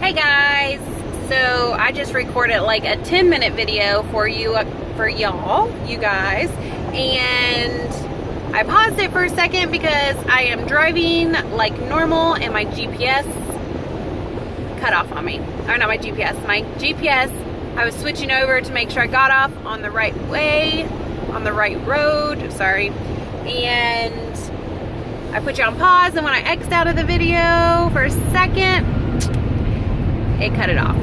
Hey guys, so I just recorded like a 10-minute video for you guys, and I paused it for a second because I am driving like normal and my GPS cut off on me. Or not my GPS, I was switching over to make sure I got off on the right way, on the right road, sorry, and I put you on pause, and when I X'd out of the video for a second, it cut it off.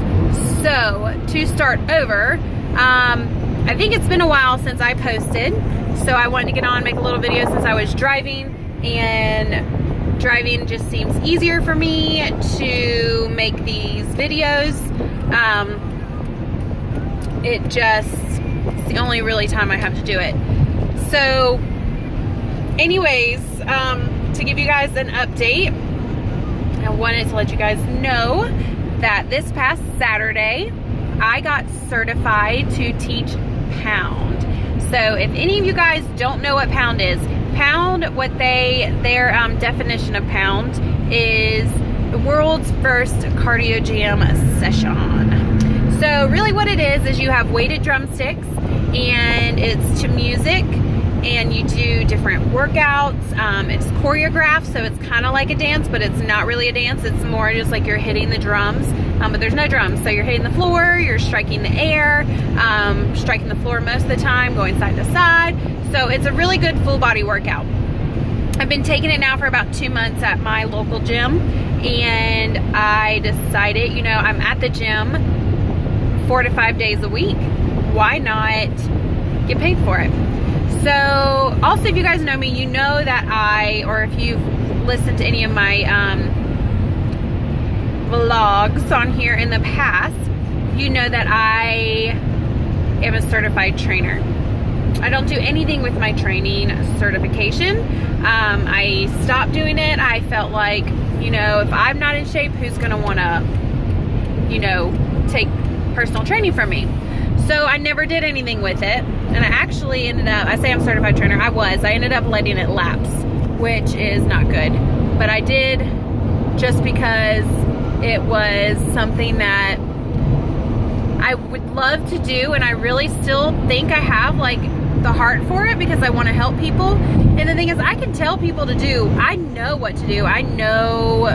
So to start over, I think it's been a while since I posted, so I wanted to get on, make a little video since I was driving, and driving just seems easier for me to make these videos. It's the only really time I have to do it. So anyways, to give you guys an update, I wanted to let you guys know that this past Saturday, I got certified to teach Pound. So if any of you guys don't know what Pound is, Pound, their definition of Pound is the world's first cardio jam session. So really what it is you have weighted drumsticks, and it's to music, and you do different workouts. It's choreographed, so it's kind of like a dance, but it's not really a dance. It's more just like you're hitting the drums, but there's no drums. So you're hitting the floor, you're striking the air, striking the floor most of the time, going side to side. So it's a really good full body workout. I've been taking it now for about 2 months at my local gym, and I decided, I'm at the gym 4 to 5 days a week. Why not get paid for it? So also, if you guys know me, you know that or if you've listened to any of my vlogs on here in the past, you know that I am a certified trainer. I don't do anything with my training certification. I stopped doing it. I felt like, if I'm not in shape, who's gonna wanna, take personal training from me? So I never did anything with it, and I actually ended up, I say I'm a certified trainer, I ended up letting it lapse, which is not good. But I did just because it was something that I would love to do, and I really still think I have like the heart for it because I want to help people. And the thing is, I can tell people to do, I know what to do, I know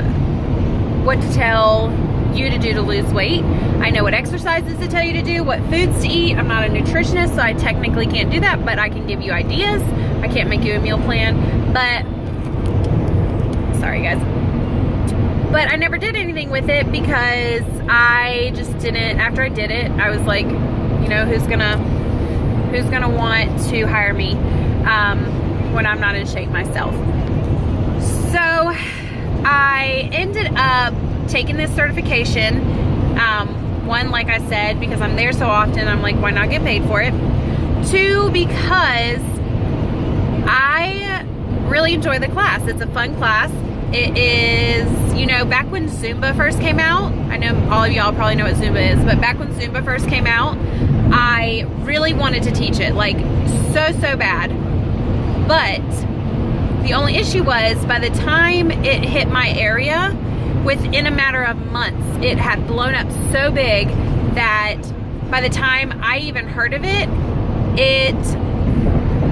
what to tell you to do to lose weight. I know what exercises to tell you to do, what foods to eat. I'm not a nutritionist, so I technically can't do that, but I can give you ideas. I can't make you a meal plan, but sorry guys. But I never did anything with it because I just didn't, after I did it, I was like, who's gonna want to hire me when I'm not in shape myself? So I ended up taking this certification. One, like I said, because I'm there so often, I'm like, why not get paid for it? Two, because I really enjoy the class. It's a fun class. It is, back when Zumba first came out, I know all of y'all probably know what Zumba is, but back when Zumba first came out, I really wanted to teach it, like so bad. But the only issue was, by the time it hit my area, within a matter of months, it had blown up so big that by the time I even heard of it, it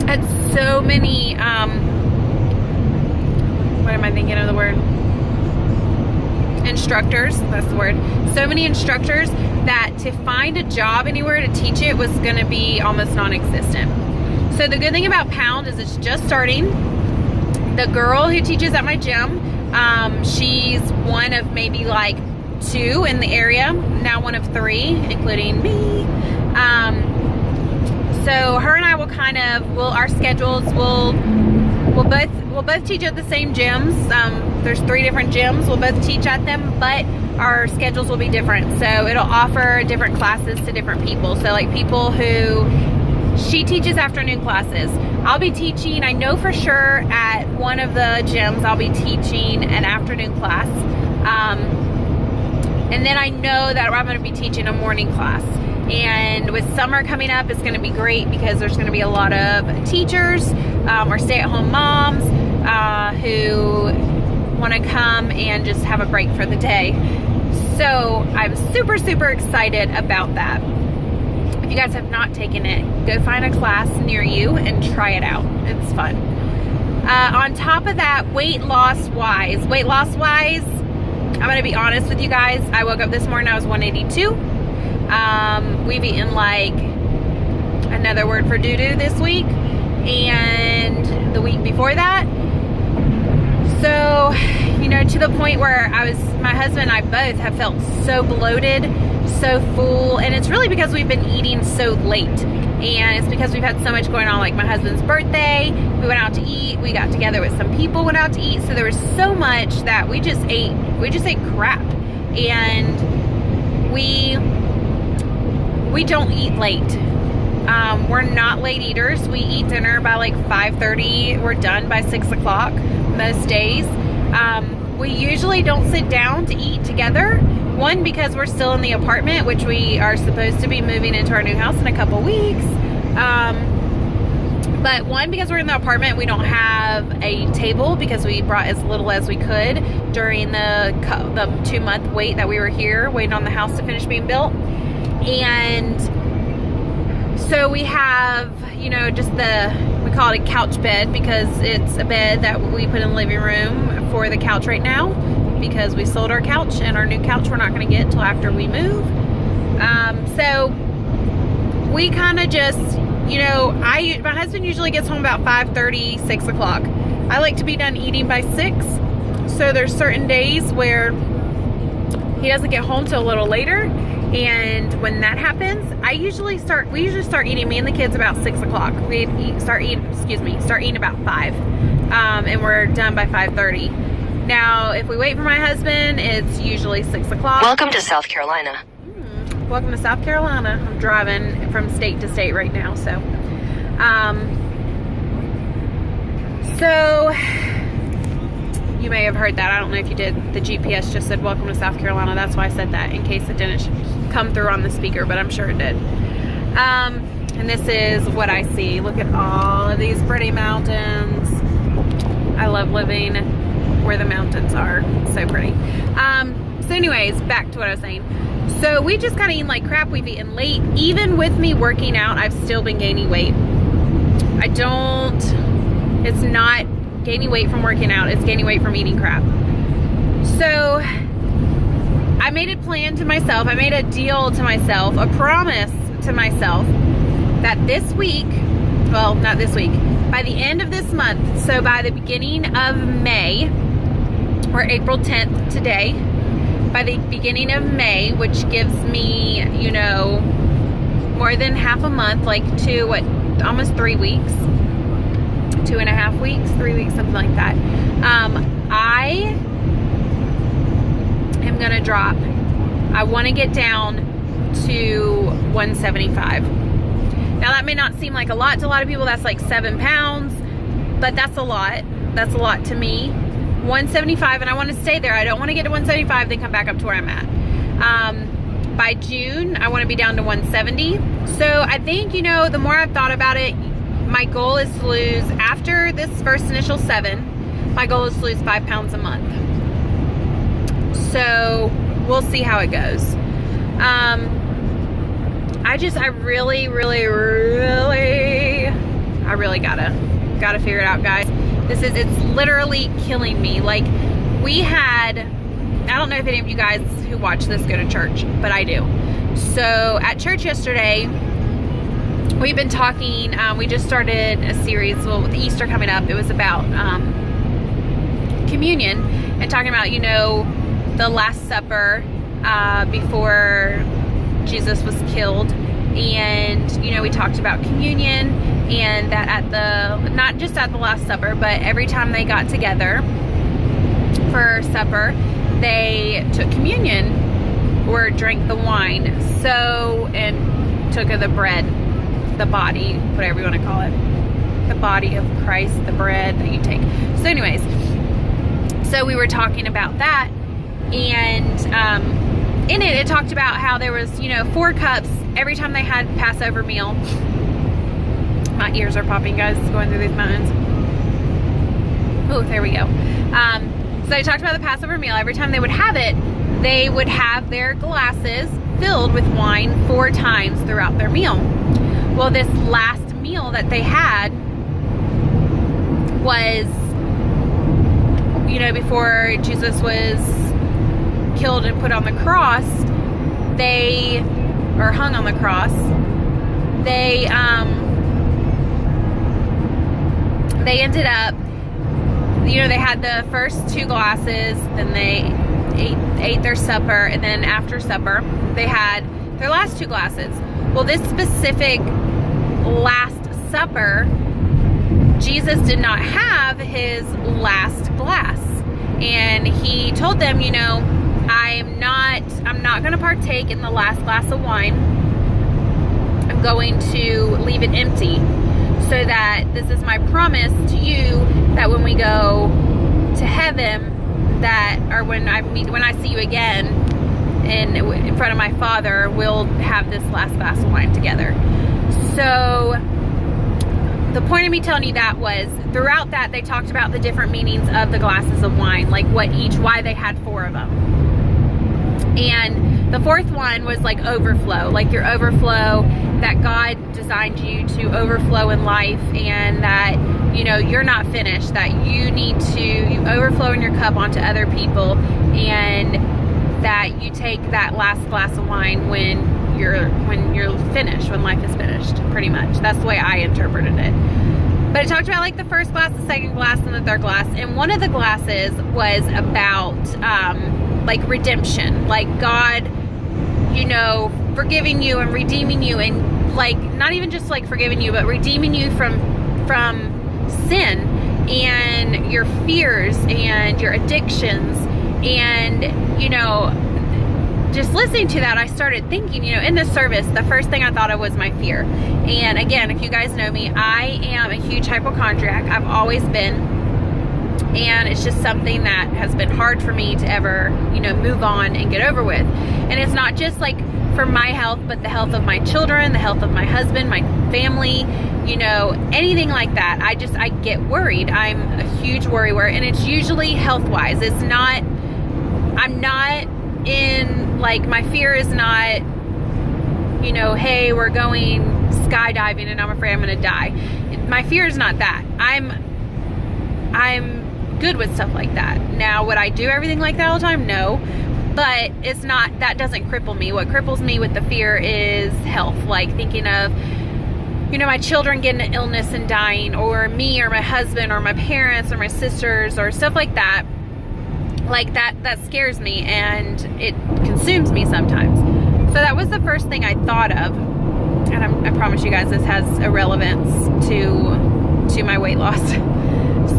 had so many, what am I thinking of the word? Instructors, that's the word. So many instructors that to find a job anywhere to teach it was going to be almost non-existent. So the good thing about Pound is it's just starting. The girl who teaches at my gym, she's one of maybe like 2 in the area, now one of 3, including me. So her and I will our schedules we'll both teach at the same gyms. There's 3 different gyms. We'll both teach at them, but our schedules will be different. So it'll offer different classes to different people. So like people who, she teaches afternoon classes. I'll be teaching, I know for sure at one of the gyms, I'll be teaching an afternoon class. And then I know that I'm going to be teaching a morning class. And with summer coming up, it's going to be great because there's going to be a lot of teachers or stay-at-home moms who want to come and just have a break for the day. So I'm super, super excited about that. If you guys have not taken it, go find a class near you and try it out. It's fun. On top of that, weight loss wise, I'm going to be honest with you guys. I woke up this morning, I was 182. We've eaten like another word for doo-doo this week and the week before that. So, you know, to the point where my husband and I both have felt so bloated, so full, and it's really because we've been eating so late, and it's because we've had so much going on, like my husband's birthday, we went out to eat, we got together with some people, went out to eat, so there was so much that we just ate crap, and we don't eat late. We're not late eaters. We eat dinner by like 5:30. We're done by 6 o'clock most days. We usually don't sit down to eat together. One, because we're still in the apartment, which we are supposed to be moving into our new house in a couple weeks. But one, because we're in the apartment, we don't have a table because we brought as little as we could during the 2-month wait that we were here waiting on the house to finish being built. And so we have, you know, just we call it a couch bed because it's a bed that we put in the living room for the couch right now because we sold our couch, and our new couch we're not going to get until after we move. So we kind of just, you know, my husband usually gets home about 5:30, 6 o'clock. I like to be done eating by 6. So there's certain days where he doesn't get home till a little later. And when that happens, we usually start eating, me and the kids, about 6 o'clock. We start eating about 5. And we're done by 5:30. Now, if we wait for my husband, it's usually 6 o'clock. Welcome to South Carolina. Welcome to South Carolina. I'm driving from state to state right now, so. So, you may have heard that. I don't know if you did. The GPS just said, welcome to South Carolina. That's why I said that, in case it didn't come through on the speaker, but I'm sure it did. And this is what I see. Look at all of these pretty mountains. I love living where the mountains are. It's so pretty. So anyways, back to what I was saying. So we just kind of eaten like crap. We've eaten late. Even with me working out, I've still been gaining weight. It's not gaining weight from working out. It's gaining weight from eating crap. So I made a plan to myself. I made a deal to myself, a promise to myself that this week, well, not this week, by the end of this month, so by the beginning of May, or April 10th today, by the beginning of May, which gives me, you know, more than half a month, like almost 3 weeks, 2.5 weeks, 3 weeks, something like that. I am gonna drop. I want to get down to 175. Now that may not seem like a lot to a lot of people. That's like 7 pounds, but that's a lot. That's a lot to me. 175, and I want to stay there. I don't want to get to 175 then come back up to where I'm at. By June, I want to be down to 170. So I think, you know, the more I've thought about it, my goal is to lose, after this first initial 7, my goal is to lose 5 pounds a month. So we'll see how it goes. I really gotta figure it out, guys. It's literally killing me. Like, I don't know if any of you guys who watch this go to church, but I do. So at church yesterday, we've been talking, we just started a series, well, with Easter coming up, it was about communion, and talking about, you know, the Last Supper before Jesus was killed. And, you know, we talked about communion, and that not just at the Last Supper, but every time they got together for supper, they took communion or drank the wine, and took of the bread, the body, whatever you want to call it, the body of Christ, the bread that you take. So anyways, so we were talking about that, and in it talked about how there was, you know, 4 cups every time they had Passover meal. My ears are popping, guys, going through these mountains. Oh, there we go. So they talked about the Passover meal. Every time they would have it, they would have their glasses filled with wine 4 times throughout their meal. Well, this last meal that they had was, you know, before Jesus was killed and put on the cross, or hung on the cross, they ended up, you know, they had the first 2 glasses, then they ate their supper, and then after supper they had their last 2 glasses. Well, this specific last supper, Jesus did not have his last glass, and he told them, you know, I'm not going to partake in the last glass of wine. I'm going to leave it empty, so that this is my promise to you, that when we go to heaven, or when I see you again in front of my Father, we'll have this last glass of wine together. So the point of me telling you that was, throughout that, they talked about the different meanings of the glasses of wine, like why they had 4 of them. And the 4th one was like overflow, like your overflow, that God designed you to overflow in life, and that, you know, you're not finished, that you need to, you overflow in your cup onto other people, and that you take that last glass of wine when you're finished, when life is finished, pretty much. That's the way I interpreted it. But it talked about like the first glass, the second glass, and the third glass. And one of the glasses was about like redemption, like God, you know, forgiving you and redeeming you, and like not even just like forgiving you, but redeeming you from sin and your fears and your addictions. And, you know, just listening to that, I started thinking, you know, in this service, the first thing I thought of was my fear. And again, if you guys know me, I am a huge hypochondriac. I've always been. And it's just something that has been hard for me to ever, you know, move on and get over with. And it's not just like for my health, but the health of my children, the health of my husband, my family, you know, anything like that. I get worried. I'm a huge worrywart, and it's usually health-wise. It's not, I'm not in, like, my fear is not, you know, hey, we're going skydiving and I'm afraid I'm going to die. My fear is not that. I'm good with stuff like that. Now, would I do everything like that all the time? No. But it's not, that doesn't cripple me. What cripples me with the fear is health. Like thinking of, you know, my children getting an illness and dying, or me or my husband or my parents or my sisters or stuff like that. Like that scares me, and it consumes me sometimes. So that was the first thing I thought of. And I promise you guys this has a relevance to my weight loss.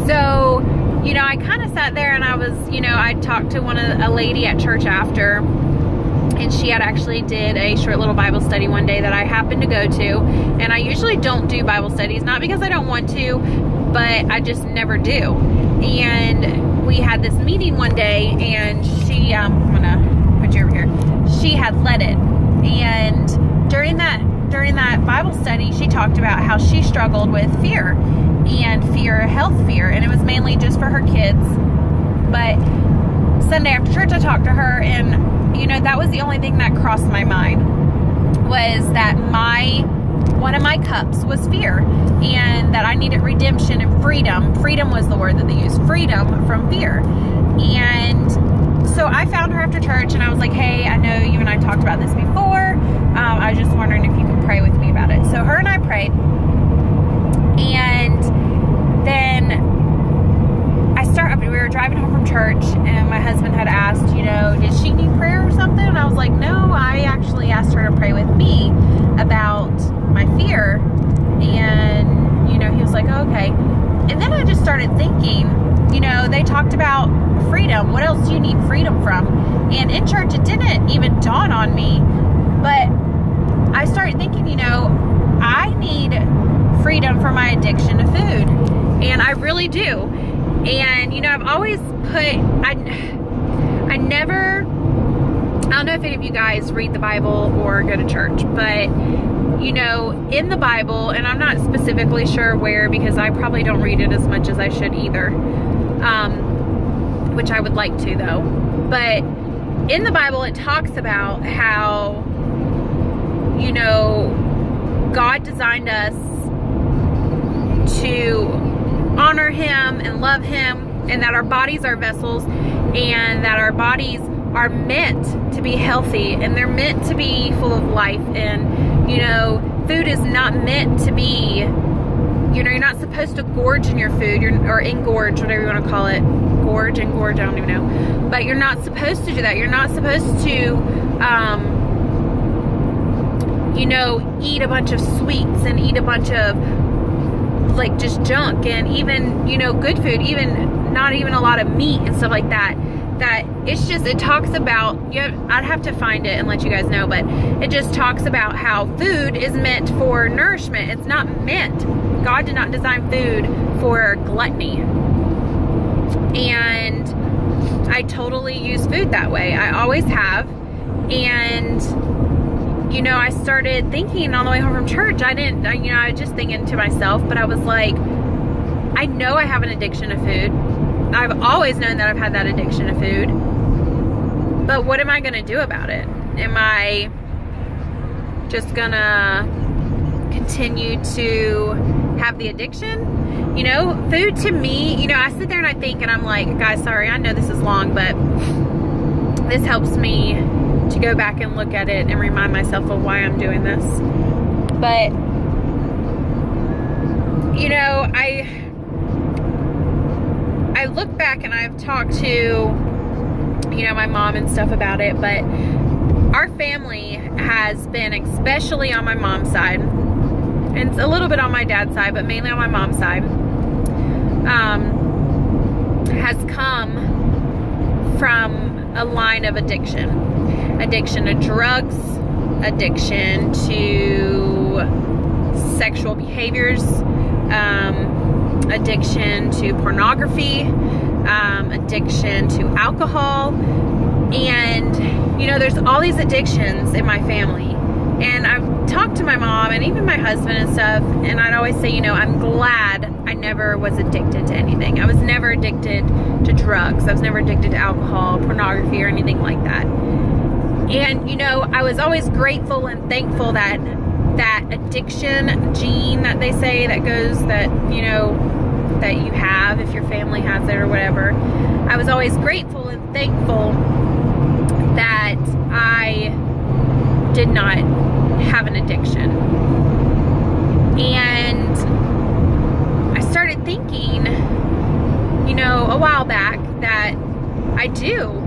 So, you know, I kind of sat there and I was, you know, I talked to a lady at church after, and she had actually did a short little Bible study one day that I happened to go to. And I usually don't do Bible studies, not because I don't want to, but I just never do. And we had this meeting one day, and she, I'm gonna put you over here. She had led it, and during that Bible study, she talked about how she struggled with fear, and health fear, and it was mainly just for her kids. But Sunday after church, I talked to her, and you know, that was the only thing that crossed my mind, was that one of my cups was fear, and that I needed redemption and freedom. Freedom was the word that they used, freedom from fear. And so I found her after church, and I was like, hey, I know you and I talked about this before. I was just wondering if you could pray with me about it. So her and I prayed, and then we were driving home from church, and my husband had asked, you know, did she need prayer or something? And I was like, no, I actually asked her to pray with me about my fear. And, you know, he was like, oh, okay. And then I just started thinking, you know, they talked about freedom. What else do you need freedom from? And in church, it didn't even dawn on me, but I started thinking, you know, I need freedom from my addiction to food. And I really do. And, you know, I've always I don't know if any of you guys read the Bible or go to church, but, you know, in the Bible, and I'm not specifically sure where, because I probably don't read it as much as I should either, which I would like to, though. But in the Bible, it talks about how, you know, God designed us to honor Him and love Him, and that our bodies are vessels, and that our bodies are meant to be healthy, and they're meant to be full of life. And, you know, food is not meant to be, you know, you're not supposed to gorge in your food, or engorge, whatever you want to call it. Gorge, engorge, I don't even know. But you're not supposed to do that. You're not supposed to, you know, eat a bunch of sweets and eat a bunch of, like, just junk, and even, you know, good food, even not even a lot of meat and stuff like that. That it's just, it talks about, I'd have to find it and let you guys know, but it just talks about how food is meant for nourishment. It's not meant, God did not design food for gluttony. And I totally use food that way. I always have. And, you know, I started thinking on the way home from church, I was just thinking to myself, but I was like, I know I have an addiction to food. I've always known that I've had that addiction to food. But what am I going to do about it? Am I just going to continue to have the addiction? You know, food to me, you know, I sit there and I think, and I'm like, guys, sorry, I know this is long, but this helps me to go back and look at it and remind myself of why I'm doing this. But, you know, I look back and I've talked to, you know, my mom and stuff about it, but our family has been, especially on my mom's side, and a little bit on my dad's side, but mainly on my mom's side, has come from a line of addiction. Addiction to drugs, addiction to sexual behaviors, addiction to pornography, addiction to alcohol. And, you know, there's all these addictions in my family. And I've talked to my mom and even my husband and stuff, and I'd always say, you know, I'm glad I never was addicted to anything. I was never addicted to drugs. I was never addicted to alcohol, pornography, or anything like that. And, you know, I was always grateful and thankful that that addiction gene that they say that goes, that, you know, that you have if your family has it or whatever. I was always grateful and thankful that I did not have an addiction. And I started thinking, you know, a while back that I do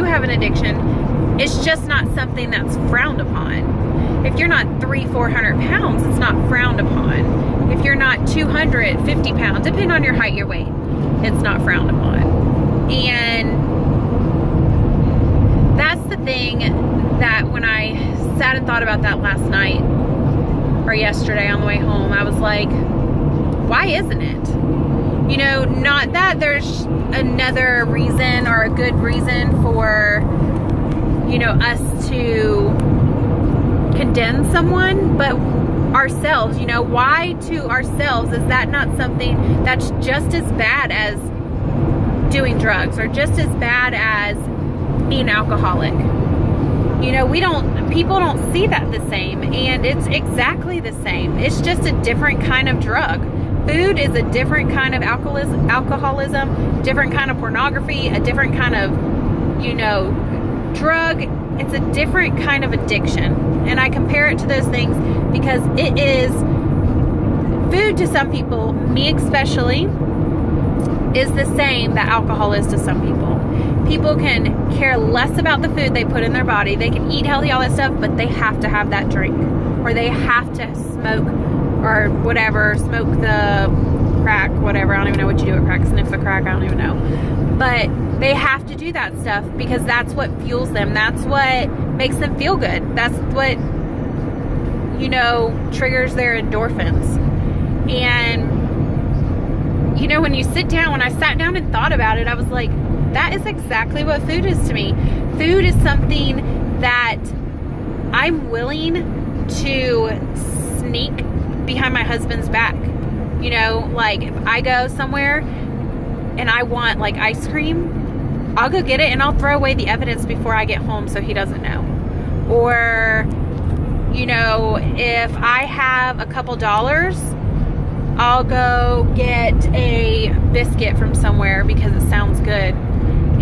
have an addiction. It's just not something that's frowned upon. If you're not 300-400 pounds, it's not frowned upon. If you're not 250 pounds, depending on your height, your weight, it's not frowned upon. And that's the thing that when I sat and thought about that last night or yesterday on the way home, I was like, why isn't it? You know, not that there's another reason or a good reason for, you know, us to condemn someone, but ourselves, you know, why to ourselves is that not something that's just as bad as doing drugs or just as bad as being alcoholic? You know, people don't see that the same, and it's exactly the same. It's just a different kind of drug. Food is a different kind of alcoholism, different kind of pornography, a different kind of, you know, drug. It's a different kind of addiction. And I compare it to those things because it is food to some people, me especially, is the same that alcohol is to some people. People can care less about the food they put in their body. They can eat healthy, all that stuff, but they have to have that drink, or they have to smoke or whatever, smoke the crack, whatever. I don't even know what you do with crack, sniff the crack, I don't even know. But they have to do that stuff because that's what fuels them. That's what makes them feel good. That's what, you know, triggers their endorphins. And, you know, when I sat down and thought about it, I was like, that is exactly what food is to me. Food is something that I'm willing to sneak behind my husband's back. You know, like if I go somewhere and I want like ice cream, I'll go get it and I'll throw away the evidence before I get home so he doesn't know. Or, you know, if I have a couple dollars, I'll go get a biscuit from somewhere because it sounds good,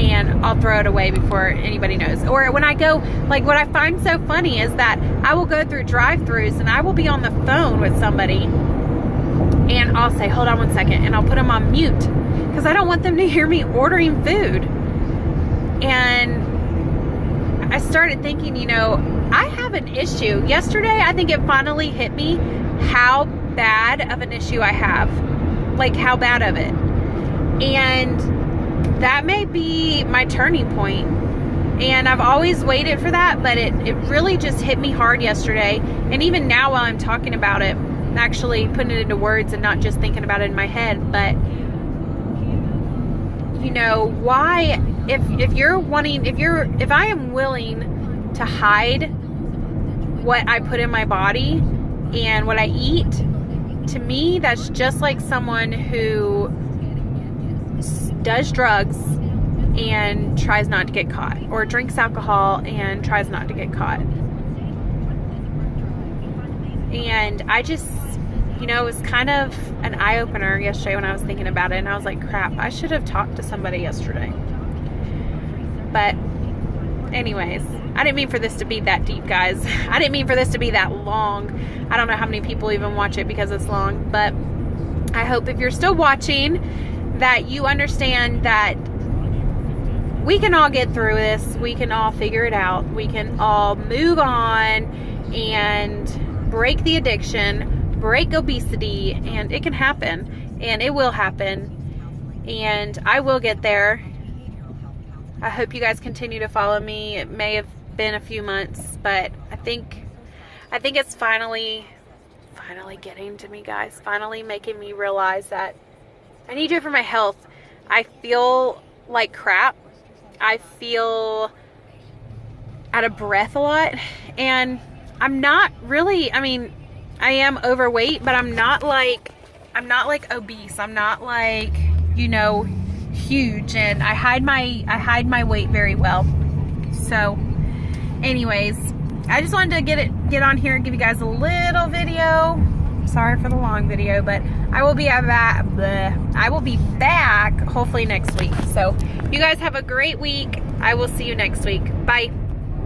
and I'll throw it away before anybody knows. Or when I go, like, what I find so funny is that I will go through drive-thrus and I will be on the phone with somebody and I'll say, hold on one second, and I'll put them on mute because I don't want them to hear me ordering food. And I started thinking, you know, I have an issue. Yesterday, I think it finally hit me how bad of an issue I have. Like, how bad of it. And that may be my turning point. And I've always waited for that, but it really just hit me hard yesterday. And even now while I'm talking about it, actually putting it into words and not just thinking about it in my head, but you know, why, if I am willing to hide what I put in my body and what I eat, to me, that's just like someone who does drugs and tries not to get caught, or drinks alcohol and tries not to get caught. And I just, you know, it was kind of an eye-opener yesterday when I was thinking about it, and I was like, crap, I should have talked to somebody yesterday. But anyways, I didn't mean for this to be that deep, guys. I didn't mean for this to be that long. I don't know how many people even watch it because it's long, but I hope if you're still watching that you understand that we can all get through this. We can all figure it out. We can all move on and break the addiction, break obesity, and it can happen, and it will happen, and I will get there. I hope you guys continue to follow me. It may have been a few months, but I think it's finally getting to me, guys. Finally making me realize that I need to do it for my health. I feel like crap. I feel out of breath a lot, and I'm not really, I mean, I am overweight, but I'm not like obese. I'm not like, you know, huge, and I hide my weight very well. So anyways, I just wanted to get on here and give you guys a little video. Sorry for the long video, but I will be back hopefully next week. So you guys have a great week. I will see you next week. Bye.